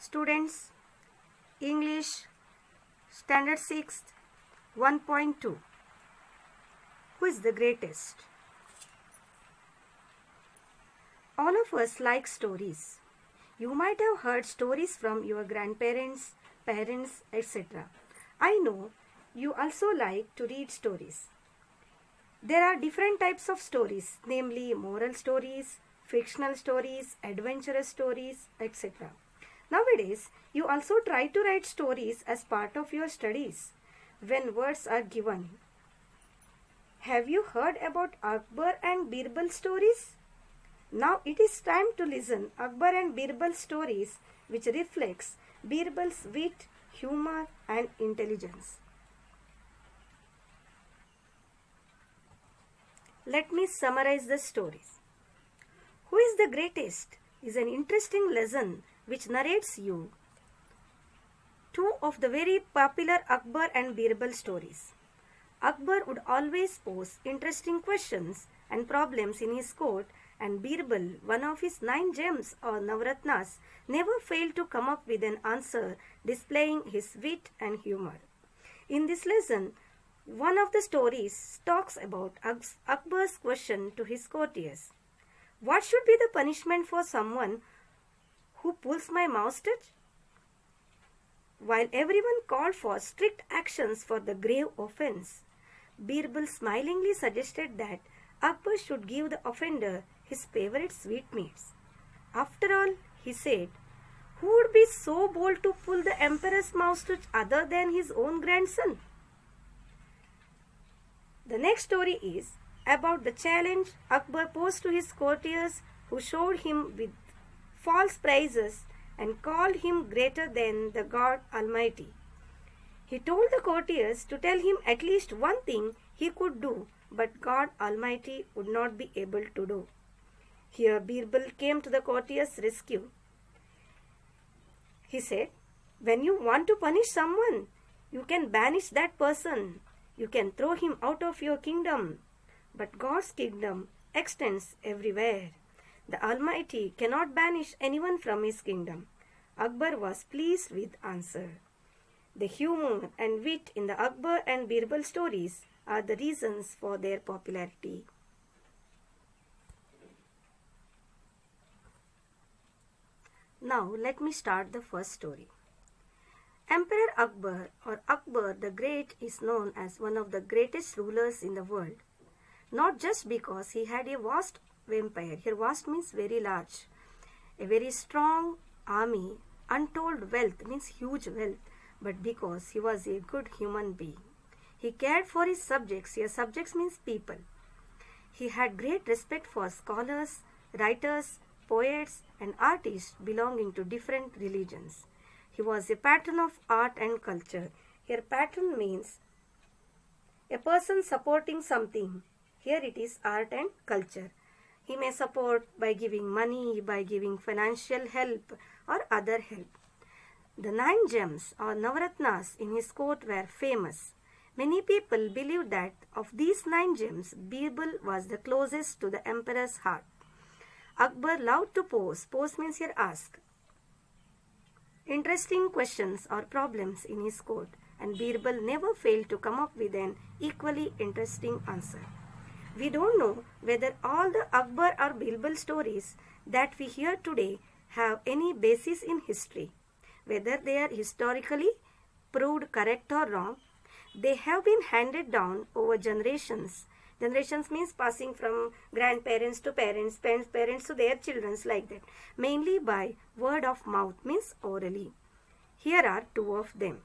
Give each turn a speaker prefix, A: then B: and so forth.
A: Students, English Standard 6 1.2. Who is the greatest? All of us like stories. You might have heard stories from your grandparents, parents, etc. I know you also like to read stories. There are different types of stories, namely moral stories, fictional stories, adventurous stories, etc. Nowadays, you also try to write stories as part of your studies when words are given. Have you heard about Akbar and Birbal stories? Now it is time to listen Akbar and Birbal stories which reflects Birbal's wit, humor and intelligence. Let me summarize the stories. Who is the greatest is an interesting lesson which narrates you two of the very popular Akbar and Birbal stories. Akbar would always pose interesting questions and problems in his court, and Birbal, one of his 9 gems or Navratnas, never failed to come up with an answer displaying his wit and humor. In this lesson, one of the stories talks about Akbar's question to his courtiers. What should be the punishment for someone who pulls my moustache? While everyone called for strict actions for the grave offense, Birbal smilingly suggested that Akbar should give the offender his favorite sweetmeats. After all, he said, who would be so bold to pull the emperor's moustache other than his own grandson? The next story is about the challenge Akbar posed to his courtiers who showed him with false praises and called him greater than the God Almighty. He told the courtiers to tell him at least one thing he could do, but God Almighty would not be able to do. Here Birbal came to the courtiers' rescue. He said, when you want to punish someone, you can banish that person. You can throw him out of your kingdom. But God's kingdom extends everywhere. The Almighty cannot banish anyone from his kingdom. Akbar was pleased with answer. The humor and wit in the Akbar and Birbal stories are the reasons for their popularity. Now let me start the first story. Emperor Akbar or Akbar the Great is known as one of the greatest rulers in the world. Not just because he had a vast empire, here vast means very large, a very strong army, untold wealth means huge wealth, but because he was a good human being. He cared for his subjects, here subjects means people. He had great respect for scholars, writers, poets and artists belonging to different religions. He was a patron of art and culture. Here patron means a person supporting something. Here it is art and culture. He may support by giving money, by giving financial help or other help. The 9 gems or Navratnas in his court were famous. Many people believe that of these 9 gems, Birbal was the closest to the emperor's heart. Akbar loved to pose. Pose means here ask interesting questions or problems in his court, and Birbal never failed to come up with an equally interesting answer. We don't know whether all the Akbar or Birbal stories that we hear today have any basis in history. Whether they are historically proved correct or wrong, they have been handed down over generations. Generations means passing from grandparents to parents, parents to their children, like that. Mainly by word of mouth means orally. Here are 2 of them.